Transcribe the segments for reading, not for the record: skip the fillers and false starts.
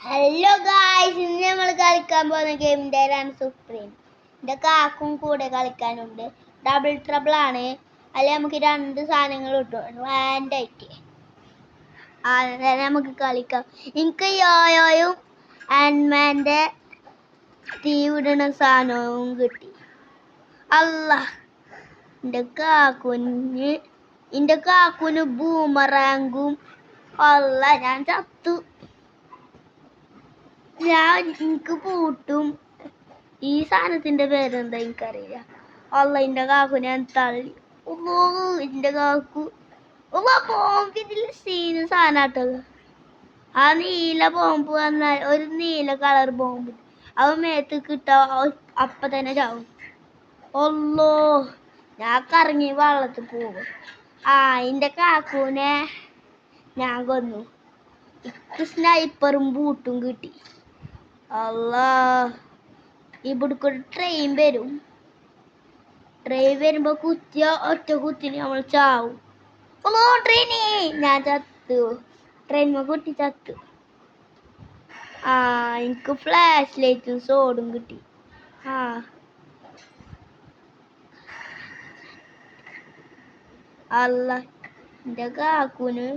Hello guys, ഇന്ന് നമ്മൾ കളിക്കാൻ പോകുന്ന ഗെയിമിൻ്റെ പേരാണ് സുപ്രീം. എൻ്റെ കാക്കും കൂടെ കളിക്കാനുണ്ട്. ഡബിൾ ട്രബിൾ ആണ്. അതിൽ നമുക്ക് രണ്ട് സാധനങ്ങൾ കിട്ടും റാൻഡായിട്ട്. അതെ, നമുക്ക് കളിക്കാം. എനിക്ക് യോയോയും ആൻഡ്മാൻ്റെ തീ വിടുന്ന സാധനവും കിട്ടി. അല്ല, എൻ്റെ കാക്കുന് ബൂമറാങ്കും. അല്ല, ഞാൻ ചത്തു. എനിക്ക് പൂട്ടും. ഈ സാധനത്തിന്റെ പേരെന്താ എനിക്കറിയില്ല. അല്ല, എന്റെ കാക്കു ഞാൻ തള്ളി. എന്റെ കാക്കു ബോംബ് ഇതിൽ സീന് സാധനാട്ടത്. ആ നീല ബോംബ് വന്നാൽ ഒരു നീല കളർ ബോംബ് അവ മേത്ത് കിട്ടാ അപ്പ തന്നെ ചാവും. ഒല്ലോ, ഞാൻ കറങ്ങി വെള്ളത്തിൽ പോകും. എന്റെ കാക്കുനെ ഞാൻ കൊന്നു. സ്നൈപ്പറും ബൂട്ടും കിട്ടി. അല്ലാ, ഇവിടേക്കൊരു ട്രെയിൻ വരുമ്പോ കുത്തിയ ഒറ്റ കുത്തിന് നമ്മൾ ചാവും. ട്രെയിനേ, ഞാൻ ചത്തു. ട്രെയിൻ കുത്തി ചത്തു. എനിക്ക് ഫ്ലാഷ് ലൈറ്റും സോഡും കിട്ടി. അല്ല, എന്റെ കാക്കുന്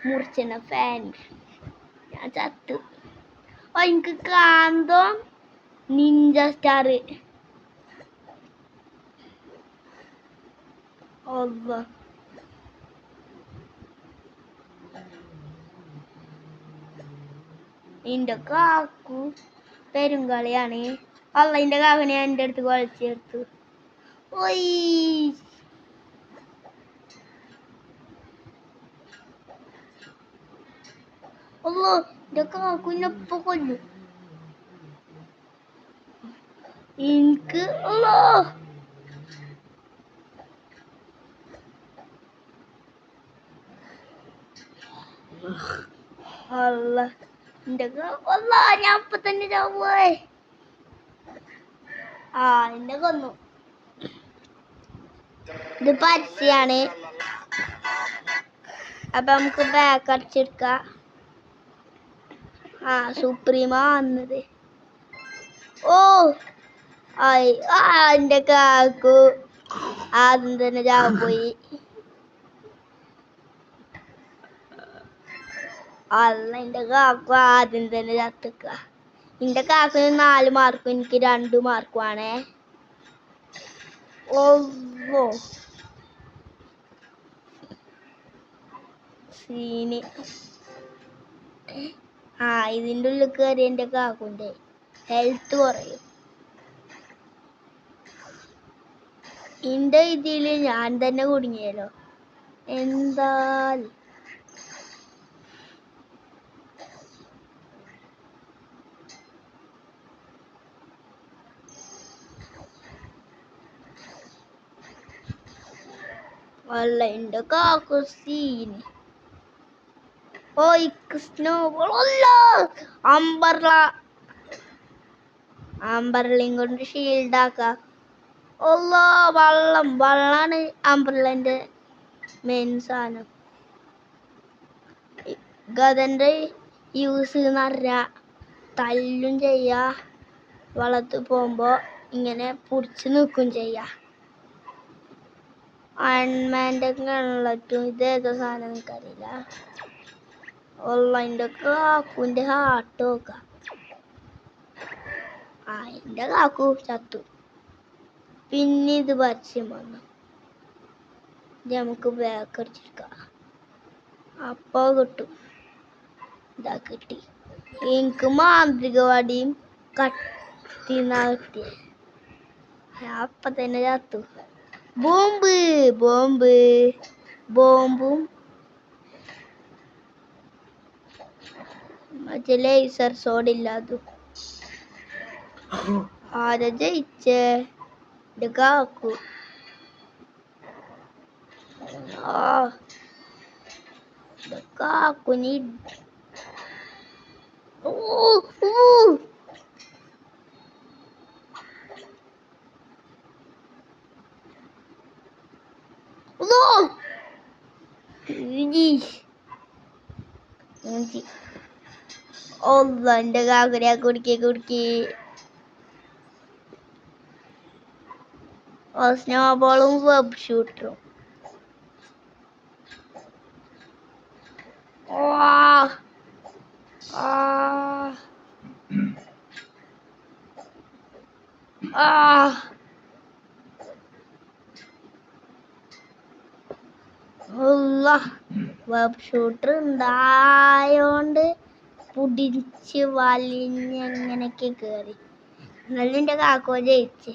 മുറിച്ചെന്ന ഫാൻ. ഞാൻ ചത്തു. എനിക്ക് കാന്തം നിഞ്ച സ്റ്റാർ. എന്റെ കാക്കു പെരുങ്കളിയാണ്. അല്ല, എന്റെ കാക്കുനെ എൻ്റെ അടുത്ത് കളിച്ചെടുത്തു. അല്ലോ, എന്റെ കാക്കുനെപ്പോ കൊല്ലു. എനിക്ക് അല്ല, ഞാൻ ഇപ്പൊ തന്നെ ചാവേ. എന്നെ കൊന്നു. ഇത് പരസ്യാണ്. അപ്പൊ നമുക്ക് ബാക്ക് അടിച്ചെടുക്കാം. സുപ്രീമാ വന്നത്. എന്റെ കാക്കു ആദ്യം തന്നെ ചാവപ്പോയി. അല്ല, എന്റെ കാക്കു ആദ്യം തന്നെ ചത്തുക്ക. എന്റെ കാക്കിന് 4 മാർക്കും എനിക്ക് 2 മാർക്കുമാണേ. സീന്. ഇതിൻ്റെ ഉള്ളിൽ കയറി എൻ്റെ കാക്കുൻ്റെ ഹെൽത്ത് കുറയും. എൻ്റെ ഇതിൽ ഞാൻ തന്നെ കുടുങ്ങിയല്ലോ. എന്താ അല്ല, എൻ്റെ കാക്കു സീന്. അമ്പർലയും കൊണ്ട് ഷീൽഡാക്ക. വെള്ളാണ് അമ്പർലന്റെ മെയിൻ സാധനം. ഗദന്റെ യൂസ് എന്ന് പറഞ്ഞാൽ തല്ലും ചെയ്യാ, വെള്ളത്തിൽ പോകുമ്പോ ഇങ്ങനെ പിടിച്ച് നിൽക്കും ചെയ്യാ. അയൺമാൻ്റെ കണ്ണറ്റും ഇതേതോ സാധനം എനിക്കറിയില്ല. എൻ്റെ കാക്കുൻ്റെ ഹാർട്ട് നോക്കാം. എൻ്റെ കാക്കു ചത്തു. പിന്നെ ഇത് പരസ്യം വന്നു. നമുക്ക് ബാക്ക് അടിച്ചെടുക്കാം. അപ്പൊ കിട്ടും. ഇതാ കിട്ടി. എനിക്ക് മാന്ത്രികവാടിയും കത്തിന്നാ കിട്ടിയ. അപ്പൊ തന്നെ ചത്തു. ബോംബും മറ്റേ ലേസർ സോഡില്ലാതും. ആരാ ജയിച്ചേ? എൻ്റെ കാക്കു. കാക്കുനി എന്റെ കാക്കുര കുടുക്കി സ്നോബോളും വെബ് ഷൂട്ടറും. വെബ് ഷൂട്ടർ ഉണ്ടായോണ്ട് പുടിച്ച് വലിഞ്ഞെങ്ങനൊക്കെ കേറി. എന്നാലും എന്റെ കാക്കോ ജയിച്ച്.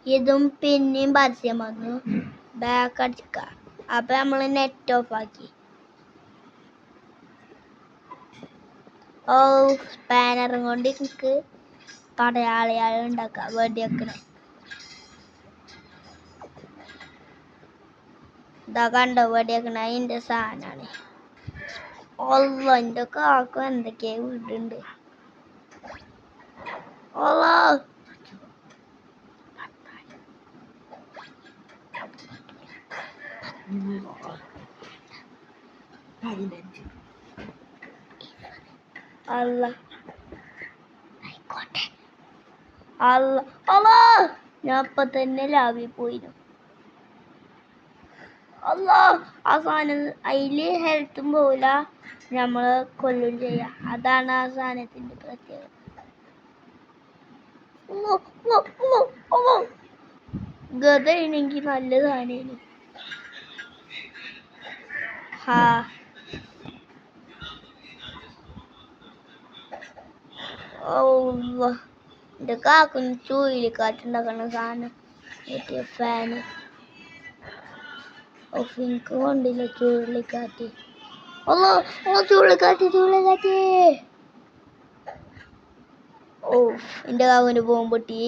ഇതും പിന്നെയും പരസ്യം വന്നു, ബാക്ക് അടിക്ക. അപ്പൊ നമ്മള് നെറ്റ് ഓഫ് ആക്കി. സ്പാനറും കൊണ്ട് എനിക്ക് പടയാളികൾ ഉണ്ടാക്കാം, വെടിവെക്കണം. ഇതാ കണ്ടോ, വെടിവെക്കണ അതിന്റെ സാധനാണ്. എന്റെ കാക്ക എന്തൊക്കെയാ വീടുണ്ട്. ഞാൻ ഇപ്പൊ തന്നെ ലാവിൽ പോയിരുന്നു. ആ സാധനം അതില് ഹെൽത്തും പോവില്ല, നമ്മള് കൊല്ലും ചെയ്യാം. അതാണ് ആ സാധനത്തിന്റെ പ്രത്യേകത. ഗതയാണെങ്കിൽ നല്ല സാധനം. എന്റെ കാക്കുന്ന് ചുഴലിക്കാറ്റുണ്ടാക്കണ സാധനം ഫാന്. എനിക്ക് കൊണ്ടില്ല ചുഴലിക്കാറ്റ്. ചുഴലിക്കാറ്റ്. എന്റെ കാക്കുവിന്റെ പോകുമ്പൊട്ടി.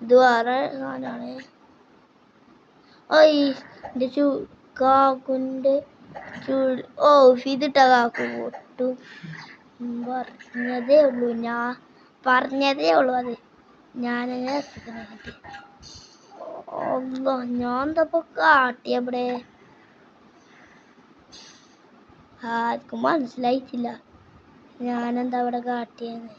ഇത് വേറെ സാധനമാണ്. എന്റെ കാക്കുന്റെ ഇതിട്ട കാക്കു പൊട്ടു. പറഞ്ഞതേ ഉള്ളൂ അത്. ഞാനെന്നെ ഞാൻ എന്തപ്പോ കാട്ടിയവിടെ ആർക്കും മനസ്സിലായിട്ടില്ല ഞാനെന്താ അവിടെ കാട്ടിയെന്ന്.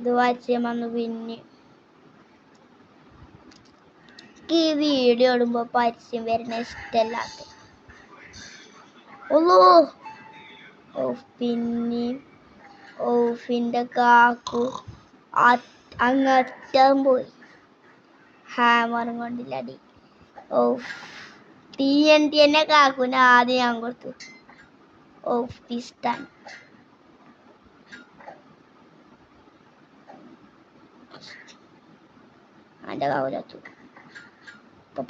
ഇത് വായിച്ചാൽ വന്നു. പിന്നെ ഈ വീഡിയോ ഇടുമ്പോ പരസ്യം വരുന്ന ഇഷ്ടല്ലാത്ത. പിന്നെ ഓഫിന്റെ കാക്കു അങ്ങറ്റം പോയി. ഹാമറും കൊണ്ടില്ലടി. TNT തന്നെ കാക്കുന് ആദ്യം ഞാൻ കൊടുത്തു. പിസ്റ്റാൻ. എന്റെ കാവലത്തു. ഇപ്പൊ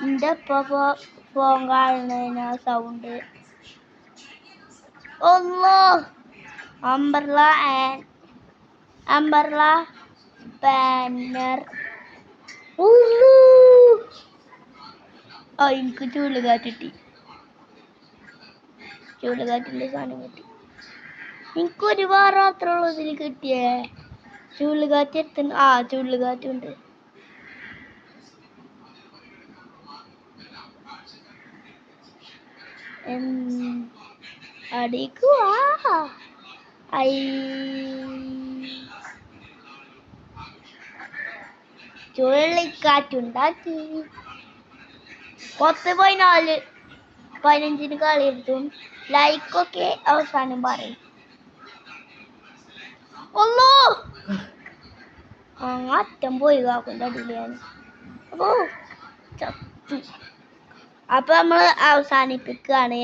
എന്റെ ഫോൺ കാണുന്ന സൗണ്ട്. Umbrella spanner. എനിക്ക് ചുഴലിക്കാറ്റ് ചുഴലിക്കാറ്റിന്റെ സാധനം കിട്ടി. എനിക്കൊരു വാരം അത്ര ഉള്ളതിൽ കിട്ടിയേ. ചുഴലിക്കാറ്റ് എത്തുന്നു. ചുഴലിക്കാറ്റുണ്ട്. അടിക്കുവാ. ചുഴലിക്കാറ്റുണ്ടാക്കി. 10-15 കളി എടുത്തും. ലൈക്കൊക്കെ അവസാനം പറയും. അറ്റം പോയി കാക്കുന്റെ അടിയിലാണ്. അപ്പൊ നമ്മള് അവസാനിപ്പിക്കുകയാണ്.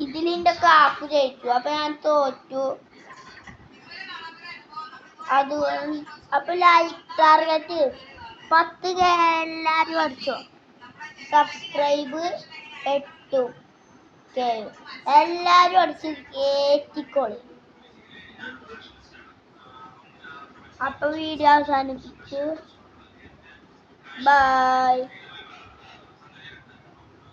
ഇതിലിന്റെ കാക്കു ജയിച്ചു. അപ്പൊ ഞാൻ തോറ്റു. അപ്പൊ ലൈക്ക് ടാർഗറ്റ് 10K എല്ലാരും അടിച്ചോ. സബ്സ്ക്രൈബ് 8K എല്ലാരും അടിച്ച് കേറ്റിക്കോളി. അപ്പൊ വീഡിയോ അവസാനിപ്പിച്ചു. ബൈ.